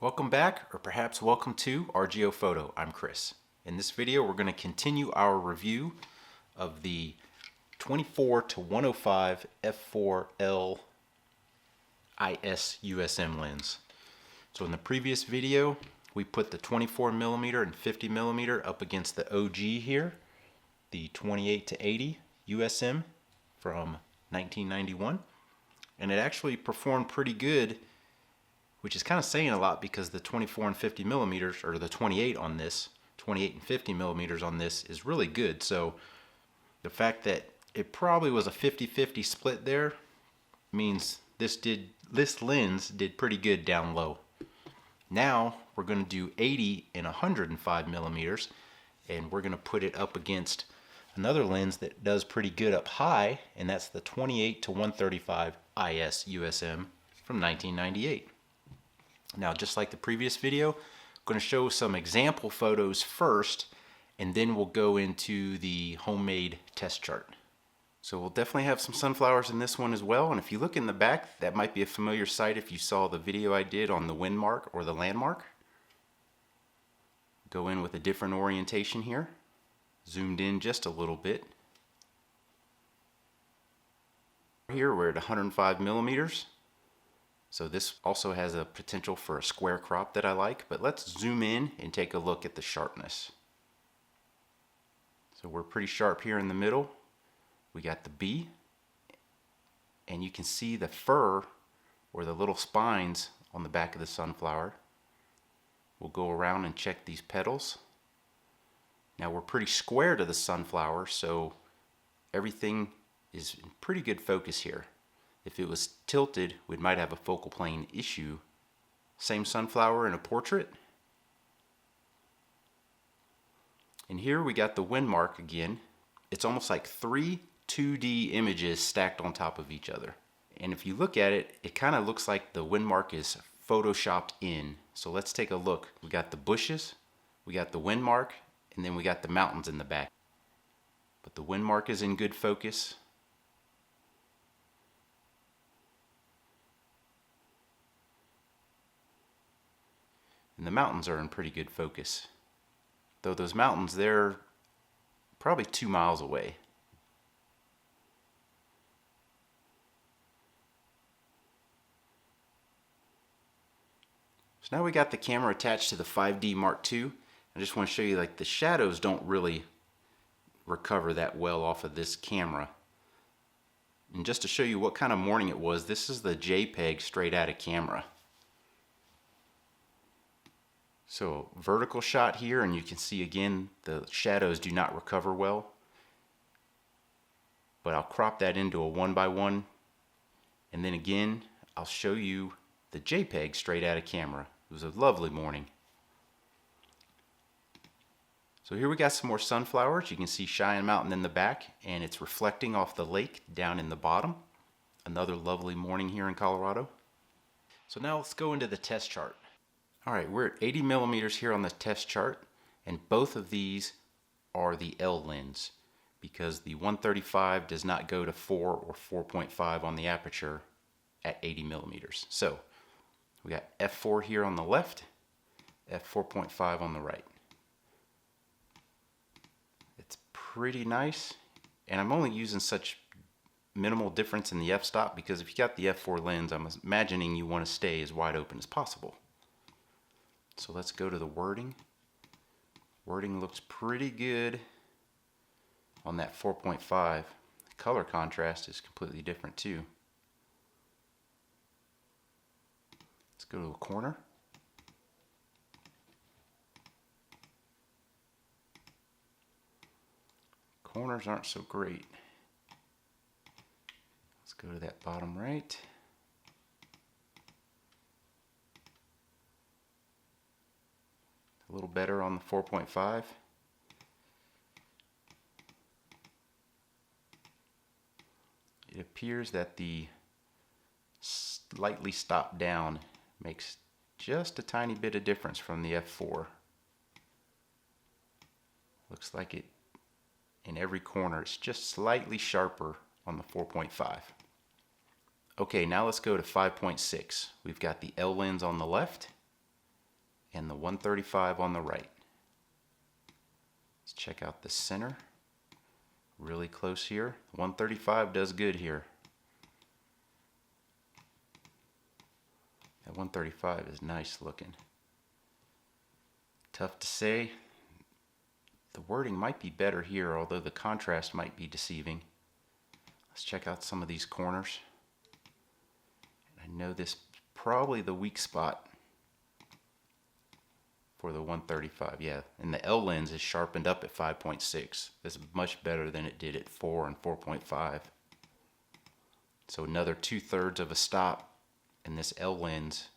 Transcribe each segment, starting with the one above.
Welcome back, or perhaps welcome to RGO Photo. I'm Chris. In this video, we're going to continue our review of the 24-105 f4L IS USM lens. So in the previous video, we put the 24mm and 50mm up against the OG here, the 28-80 USM from 1991, and it actually performed pretty good, which is kind of saying a lot because the 24 and 50 millimeters, or the 28 on this, 28 and 50 millimeters on this is really good. So the fact that it probably was a 50-50 split there means this lens did pretty good down low. Now we're going to do 80 and 105 millimeters, and we're going to put it up against another lens that does pretty good up high, and that's the 28-135 IS USM from 1998. Now, just like the previous video, I'm going to show some example photos first, and then we'll go into the homemade test chart. So we'll definitely have some sunflowers in this one as well, and if you look in the back, that might be a familiar sight if you saw the video I did on the wind mark or the landmark. Go in with a different orientation here, zoomed in just a little bit. Here we're at 105 millimeters. So this also has a potential for a square crop that I like, but let's zoom in and take a look at the sharpness. So we're pretty sharp here in the middle. We got the B, and you can see the fur or the little spines on the back of the sunflower. We'll go around and check these petals. Now we're pretty square to the sunflower, so everything is in pretty good focus here. If it was tilted, we might have a focal plane issue. Same sunflower in a portrait. And here we got the wind mark again. It's almost like three 2D images stacked on top of each other. And if you look at it, it kind of looks like the wind mark is photoshopped in. So let's take a look. We got the bushes, we got the wind mark, and then we got the mountains in the back. But the wind mark is in good focus. And the mountains are in pretty good focus. Though those mountains, they're probably 2 miles away. So now we got the camera attached to the 5D Mark II. I just want to show you, like, the shadows don't really recover that well off of this camera. And just to show you what kind of morning it was, this is the JPEG straight out of camera. So vertical shot here, and you can see again the shadows do not recover well. But I'll crop that into a 1x1, and then again I'll show you the JPEG straight out of camera. It was a lovely morning. So here we got some more sunflowers. You can see Cheyenne Mountain in the back, and it's reflecting off the lake down in the bottom. Another lovely morning here in Colorado. So now let's go into the test chart. Alright, we're at 80 millimeters here on the test chart, and both of these are the L lens because the 135 does not go to 4 or 4.5 on the aperture at 80 millimeters. So we got f4 here on the left, f4.5 on the right. It's pretty nice, and I'm only using such minimal difference in the f-stop because if you got the f4 lens, I'm imagining you want to stay as wide open as possible. So let's go to the wording. Wording looks pretty good on that 4.5. The color contrast is completely different too. Let's go to a corner. Corners aren't so great. Let's go to that bottom right. A little better on the 4.5. It appears that the slightly stopped down makes just a tiny bit of difference from the f4. Looks like it in every corner. It's just slightly sharper on the 4.5. Okay, now let's go to 5.6. We've got the L lens on the left, and the 135 on the right. Let's check out the center. Really close here. 135 does good here. That 135 is nice looking. Tough to say. The wording might be better here, although the contrast might be deceiving. Let's check out some of these corners. I know this is probably the weak spot for the 135. Yeah, and the L lens is sharpened up at 5.6. This is much better than it did at 4 and 4.5. So another 2/3 of a stop, and this L lens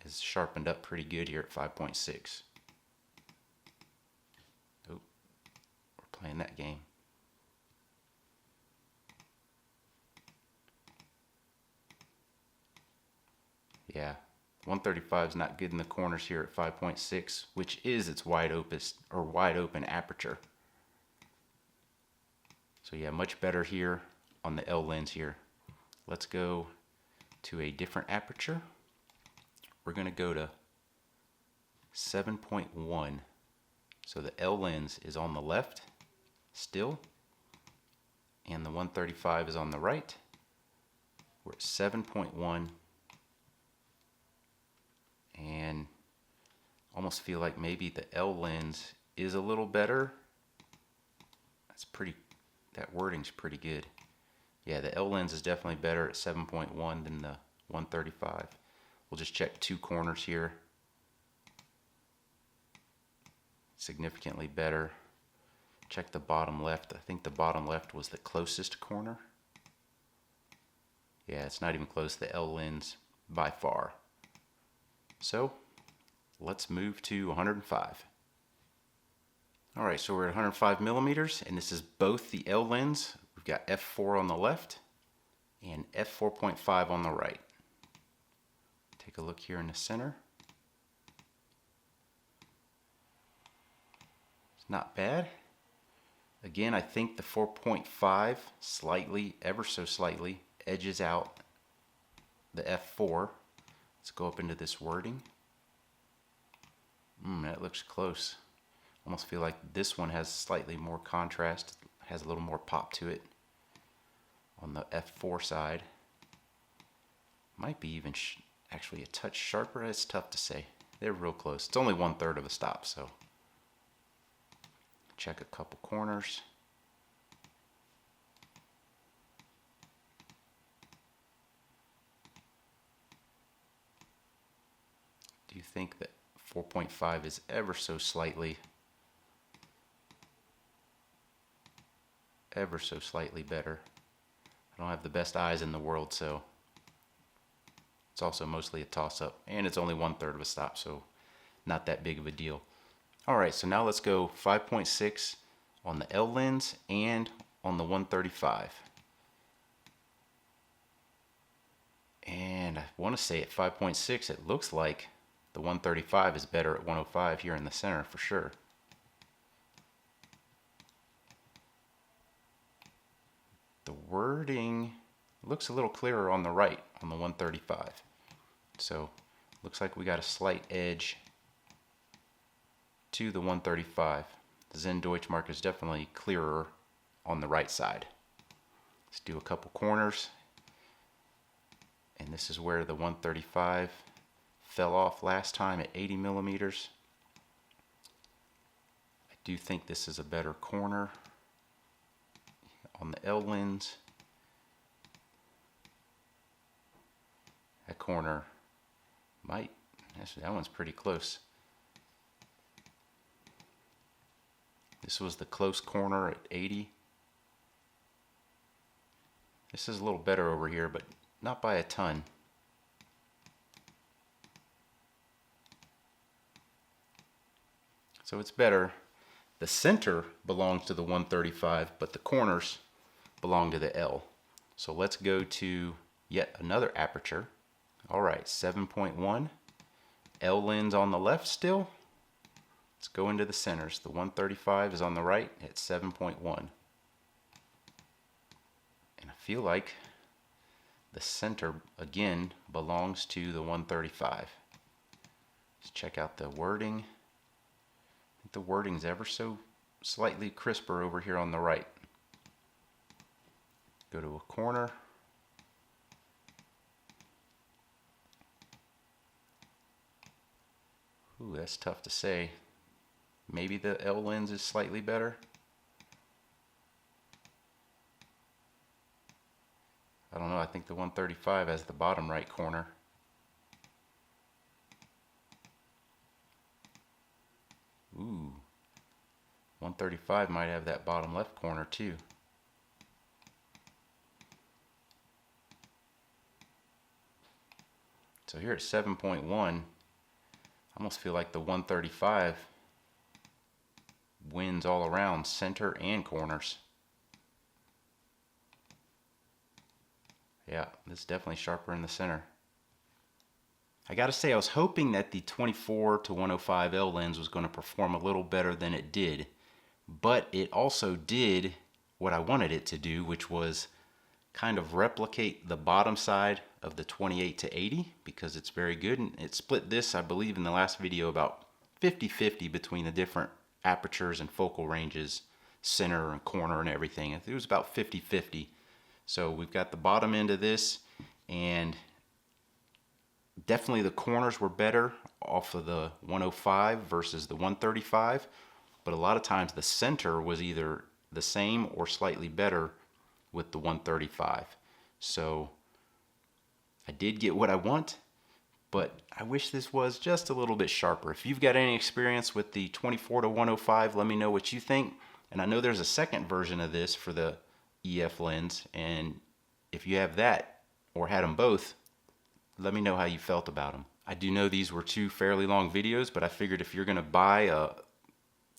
is sharpened up pretty good here at 5.6. Oh, we're playing that game. Yeah, 135 is not good in the corners here at 5.6, which is its wide open aperture. So yeah, much better here on the L lens here. Let's go to a different aperture. We're going to go to 7.1. So the L lens is on the left still, and the 135 is on the right. We're at 7.1. And almost feel like maybe the L lens is a little better. That wording's pretty good. Yeah, the L lens is definitely better at 7.1 than the 135. We'll just check two corners here. Significantly better. Check the bottom left. I think the bottom left was the closest corner. Yeah, it's not even close to the L lens by far. So let's move to 105. All right, so we're at 105 millimeters, and this is both the L lens. We've got f4 on the left and f4.5 on the right. Take a look here in the center. It's not bad. Again, I think the 4.5 slightly, ever so slightly, edges out the f4. Let's go up into this wording. That looks close. Almost feel like this one has slightly more contrast, has a little more pop to it on the f4 side. Might be even actually a touch sharper. It's tough to say. They're real close. It's only 1/3 of a stop, so check a couple corners. Do you think that 4.5 is ever so slightly better? I don't have the best eyes in the world, so it's also mostly a toss-up, and it's only 1/3 of a stop, so not that big of a deal. All right, so now let's go 5.6 on the L lens and on the 135. And I want to say at 5.6 it looks like the 135 is better at 105 here in the center for sure. The wording looks a little clearer on the right on the 135. So looks like we got a slight edge to the 135. The Zen Deutschmark is definitely clearer on the right side. Let's do a couple corners. And this is where the 135 fell off last time at 80 millimeters. I do think this is a better corner on the L lens. That corner might, actually that one's pretty close. This was the close corner at 80. This is a little better over here, but not by a ton. So it's better. The center belongs to the 135, but the corners belong to the L. So let's go to yet another aperture. All right, 7.1. L lens on the left still. Let's go into the centers. The 135 is on the right at 7.1. And I feel like the center again belongs to the 135. Let's check out the wording. I think the wording's ever so slightly crisper over here on the right. Go to a corner. Ooh, that's tough to say. Maybe the L lens is slightly better. I don't know, I think the 135 has the bottom right corner. Ooh, 135 might have that bottom left corner too. So here at 7.1, I almost feel like the 135 wins all around, center and corners. Yeah, this is definitely sharper in the center. I gotta say, I was hoping that the 24 to 105 L lens was going to perform a little better than it did, but it also did what I wanted it to do, which was kind of replicate the bottom side of the 28 to 80 because it's very good, and it split this, I believe, in the last video about 50-50 between the different apertures and focal ranges, center and corner and everything. It was about 50-50. So we've got the bottom end of this, and definitely the corners were better off of the 105 versus the 135, but a lot of times the center was either the same or slightly better with the 135. So I did get what I want, but I wish this was just a little bit sharper. If you've got any experience with the 24 to 105, let me know what you think. And I know there's a second version of this for the EF lens, and if you have that or had them both, let me know how you felt about them. I do know these were two fairly long videos, but I figured if you're going to buy a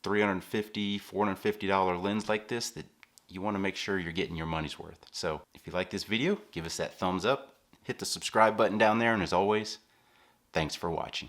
$350, $450 lens like this, that you want to make sure you're getting your money's worth. So if you like this video, give us that thumbs up, hit the subscribe button down there, and as always, thanks for watching.